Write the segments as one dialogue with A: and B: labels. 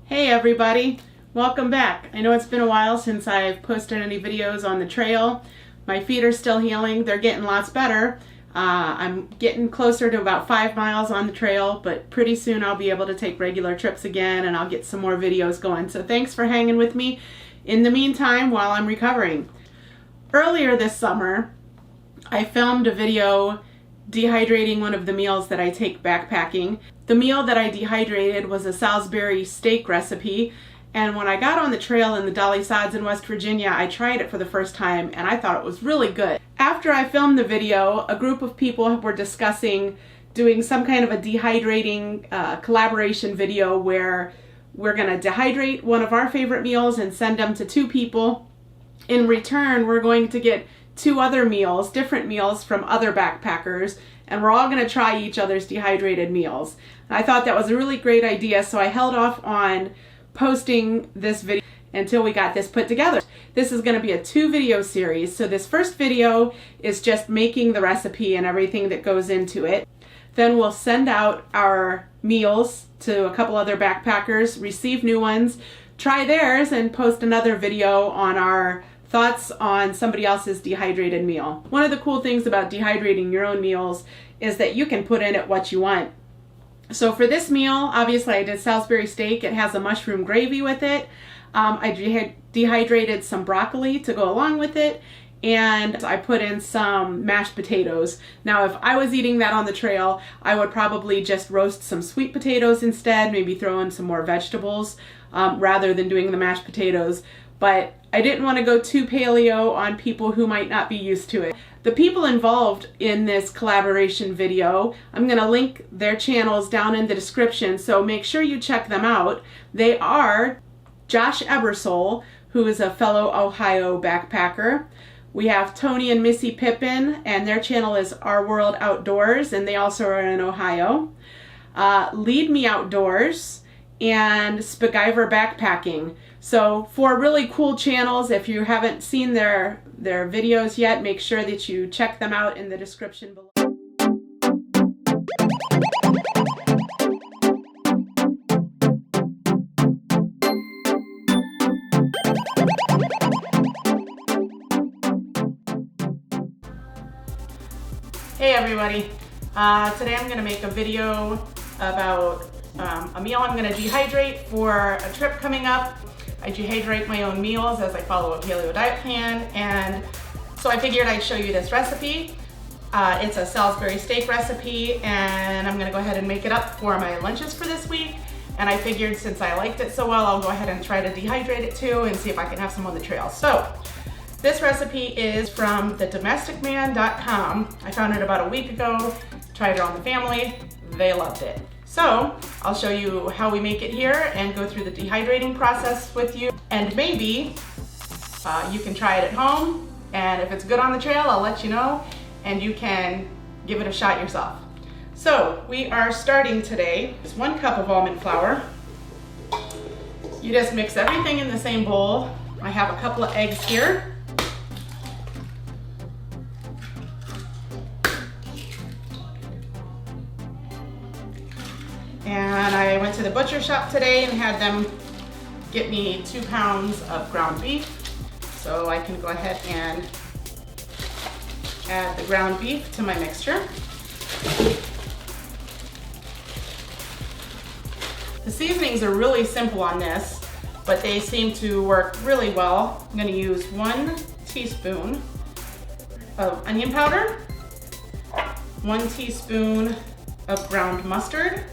A: Hey everybody, welcome back. I know it's been a while since I've posted any videos on the trail. My feet are still healing. They're getting lots better. I'm getting closer to about 5 miles on the trail, but pretty soon I'll be able to take regular trips again and I'll get some more videos going. So thanks for hanging with me in the meantime while I'm recovering. Earlier this summer, I filmed a video dehydrating one of the meals that I take backpacking. The meal that I dehydrated was a Salisbury steak recipe, and when I got on the trail in the Dolly Sods in West Virginia, I tried it for the first time and I thought it was really good. After I filmed the video, a group of people were discussing doing some kind of a dehydrating collaboration video where we're going to dehydrate one of our favorite meals and send them to 2 people. In return, we're going to get 2 other meals, different meals from other backpackers, and we're all going to try each other's dehydrated meals. I thought that was a really great idea, so I held off on posting this video until we got this put together. This is going to be a 2 video series. So this first video is just making the recipe and everything that goes into it. Then we'll send out our meals to a couple other backpackers, receive new ones, try theirs, and post another video on our thoughts on somebody else's dehydrated meal. One of the cool things about dehydrating your own meals is that you can put in it what you want. So for this meal, obviously I did Salisbury steak. It has a mushroom gravy with it. I dehydrated some broccoli to go along with it, and I put in some mashed potatoes. Now if I was eating that on the trail, I would probably just roast some sweet potatoes instead, maybe throw in some more vegetables rather than doing the mashed potatoes. But I didn't want to go too paleo on people who might not be used to it. The people involved in this collaboration video, I'm going to link their channels down in the description, so make sure you check them out. They are Josh Ebersole, who is a fellow Ohio backpacker. We have Tony and Missy Pippin, and their channel is Our World Outdoors, and they also are in Ohio. Lead Me Outdoors and Spaguyver Backpacking. So 4 really cool channels. If you haven't seen their videos yet, make sure that you check them out in the description below. Hey everybody, today I'm going to make a video about a meal I'm going to dehydrate for a trip coming up. I dehydrate my own meals as I follow a paleo diet plan, and so I figured I'd show you this recipe. It's a Salisbury steak recipe, and I'm going to go ahead and make it up for my lunches for this week. And I figured since I liked it so well, I'll go ahead and try to dehydrate it too and see if I can have some on the trail. So this recipe is from thedomesticman.com. I found it about a week ago, tried it on the family, they loved it. So I'll show you how we make it here and go through the dehydrating process with you. And maybe you can try it at home, and if it's good on the trail, I'll let you know, and you can give it a shot yourself. So we are starting today. It's 1 cup of almond flour. You just mix everything in the same bowl. I have a couple of eggs here. And I went to the butcher shop today and had them get me 2 pounds of ground beef. So I can go ahead and add the ground beef to my mixture. The seasonings are really simple on this, but they seem to work really well. I'm going to use 1 teaspoon of onion powder, 1 teaspoon of ground mustard.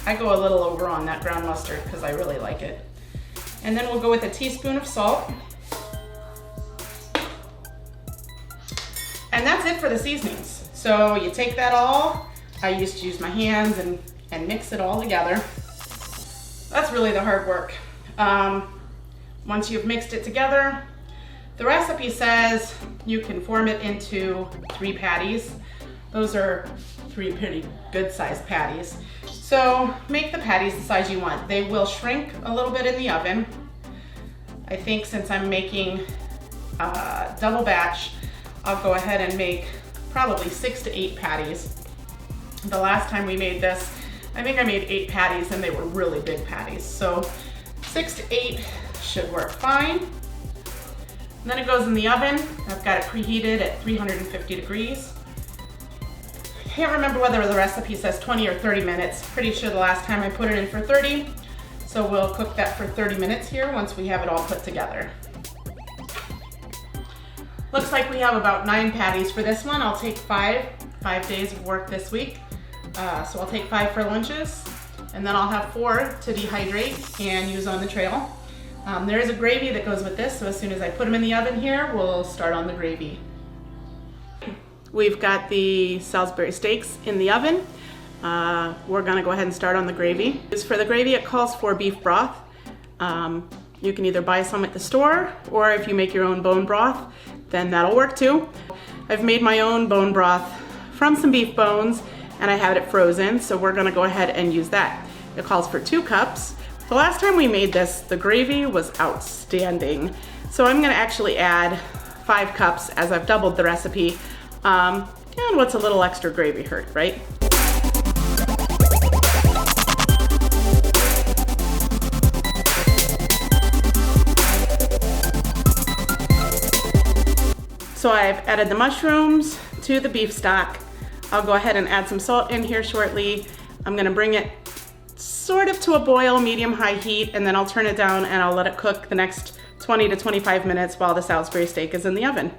A: I go a little over on that ground mustard because I really like it. And then we'll go with a teaspoon of salt. And that's it for the seasonings. So you take that all, I used to use my hands and mix it all together. That's really the hard work. Once you've mixed it together, the recipe says you can form it into 3 patties. Those are 3 pretty good sized patties. So make the patties the size you want. They will shrink a little bit in the oven. I think since I'm making a double batch, I'll go ahead and make probably 6 to 8 patties. The last time we made this, I think I made 8 patties and they were really big patties. So 6 to 8 should work fine. And then it goes in the oven. I've got it preheated at 350 degrees. I can't remember whether the recipe says 20 or 30 minutes. Pretty sure the last time I put it in for 30. So we'll cook that for 30 minutes here once we have it all put together. Looks like we have about 9 patties for this one. I'll take 5 days of work this week. So I'll take 5 for lunches, and then I'll have 4 to dehydrate and use on the trail. There is a gravy that goes with this, so as soon as I put them in the oven here, we'll start on the gravy. We've got the Salisbury steaks in the oven. We're gonna go ahead and start on the gravy. For the gravy, it calls for beef broth. You can either buy some at the store, or if you make your own bone broth, then that'll work too. I've made my own bone broth from some beef bones, and I had it frozen, so we're gonna go ahead and use that. It calls for 2 cups. The last time we made this, the gravy was outstanding. So I'm gonna actually add 5 cups as I've doubled the recipe. And what's a little extra gravy hurt, right? So I've added the mushrooms to the beef stock. I'll go ahead and add some salt in here shortly. I'm gonna bring it sort of to a boil, medium-high heat, and then I'll turn it down and I'll let it cook the next 20 to 25 minutes while the Salisbury steak is in the oven.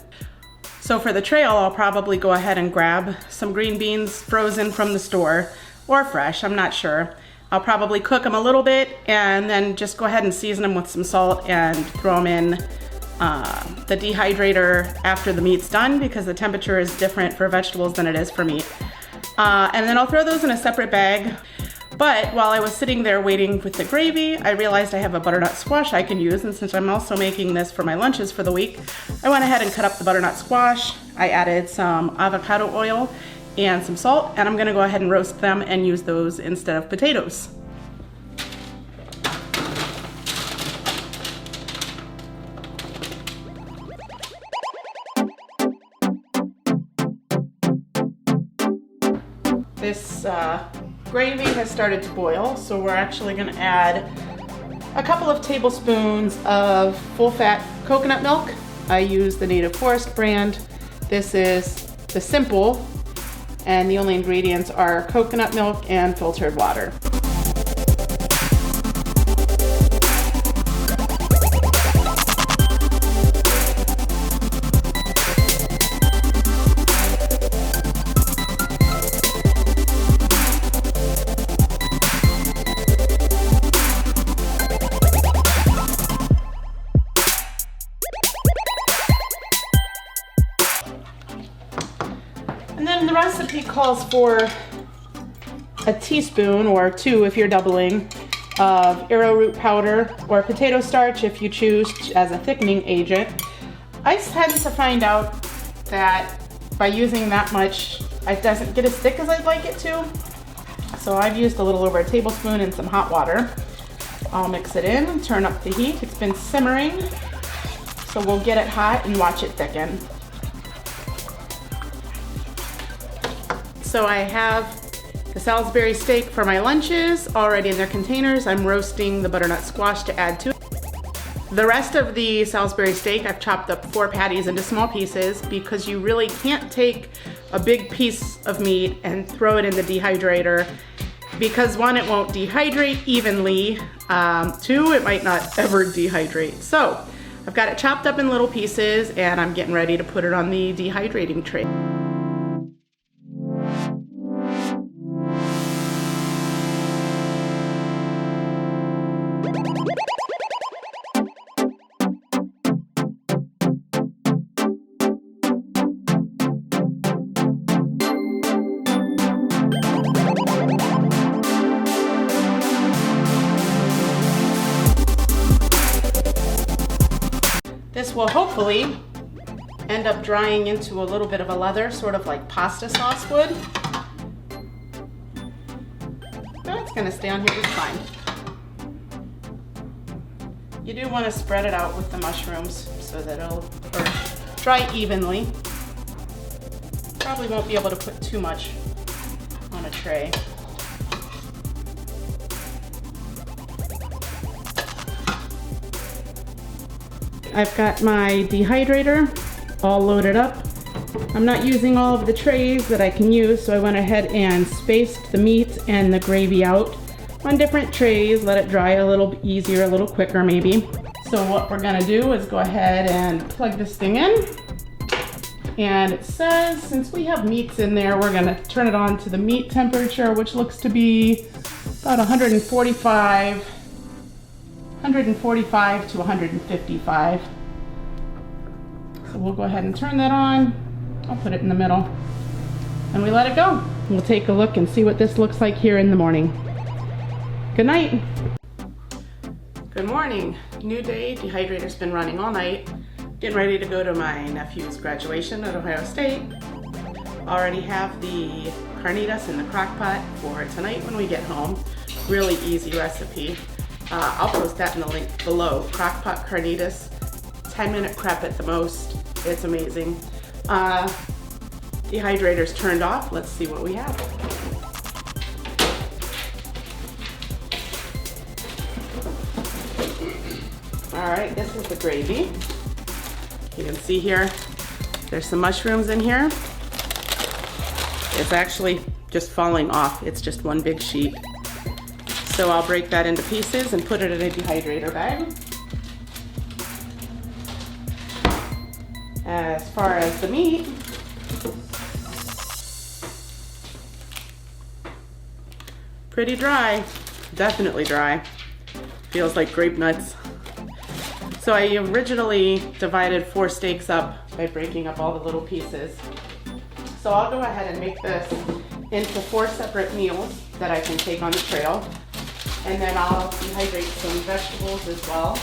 A: So for the trail, I'll probably go ahead and grab some green beans frozen from the store, or fresh, I'm not sure. I'll probably cook them a little bit and then just go ahead and season them with some salt and throw them in the dehydrator after the meat's done, because the temperature is different for vegetables than it is for meat. And then I'll throw those in a separate bag. But while I was sitting there waiting with the gravy, I realized I have a butternut squash I can use, and since I'm also making this for my lunches for the week, I went ahead and cut up the butternut squash. I added some avocado oil and some salt, and I'm gonna go ahead and roast them and use those instead of potatoes. This gravy has started to boil, so we're actually going to add a couple of tablespoons of full-fat coconut milk. I use the Native Forest brand. This is the simple, and the only ingredients are coconut milk and filtered water. And then the recipe calls for a teaspoon, or 2 if you're doubling, of arrowroot powder or potato starch if you choose as a thickening agent. I tend to find out that by using that much, it doesn't get as thick as I'd like it to. So I've used a little over a tablespoon in some hot water. I'll mix it in and turn up the heat. It's been simmering, so we'll get it hot and watch it thicken. So I have the Salisbury steak for my lunches already in their containers. I'm roasting the butternut squash to add to it. The rest of the Salisbury steak, I've chopped up 4 patties into small pieces, because you really can't take a big piece of meat and throw it in the dehydrator, because 1, it won't dehydrate evenly, 2, it might not ever dehydrate. So I've got it chopped up in little pieces, and I'm getting ready to put it on the dehydrating tray. This will hopefully end up drying into a little bit of a leather, sort of like pasta sauce would. But it's gonna stay on here just fine. You do want to spread it out with the mushrooms so that it'll dry evenly. Probably won't be able to put too much on a tray. I've got my dehydrator all loaded up. I'm not using all of the trays that I can use, so I went ahead and spaced the meat and the gravy out on different trays, let it dry a little easier, a little quicker maybe. So what we're gonna do is go ahead and plug this thing in. And it says, since we have meats in there, we're gonna turn it on to the meat temperature, which looks to be about 145 to 155. So we'll go ahead and turn that on. I'll put it in the middle. And we let it go. We'll take a look and see what this looks like here in the morning. Good night. Good morning. New day. Dehydrator's been running all night. Getting ready to go to my nephew's graduation at Ohio State. Already have the carnitas in the crock pot for tonight when we get home. Really easy recipe. I'll post that in the link below. Crock pot carnitas, 10-minute prep at the most. It's amazing. Dehydrator's turned off. Let's see what we have. All right, this is the gravy. You can see here, there's some mushrooms in here. It's actually just falling off. It's just one big sheet. So I'll break that into pieces and put it in a dehydrator bag. As far as the meat, pretty dry, definitely dry. Feels like grape nuts. So I originally divided 4 steaks up by breaking up all the little pieces. So I'll go ahead and make this into 4 separate meals that I can take on the trail. And then I'll dehydrate some vegetables as well.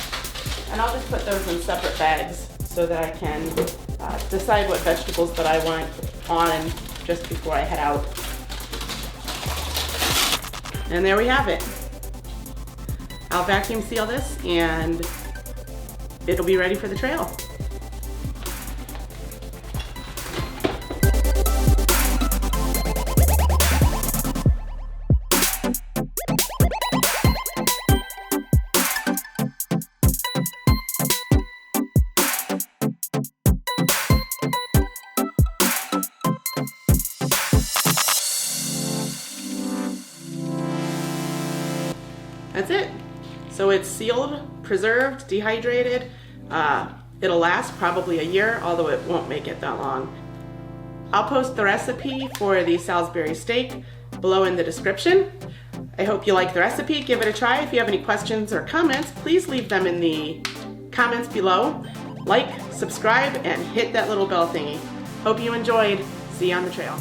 A: And I'll just put those in separate bags so that I can decide what vegetables that I want on just before I head out. And there we have it. I'll vacuum seal this and it'll be ready for the trail. That's it. So it's sealed, preserved, dehydrated. It'll last probably a year, although it won't make it that long. I'll post the recipe for the Salisbury steak below in the description. I hope you like the recipe. Give it a try. If you have any questions or comments, please leave them in the comments below. Like, subscribe, and hit that little bell thingy. Hope you enjoyed. See you on the trail.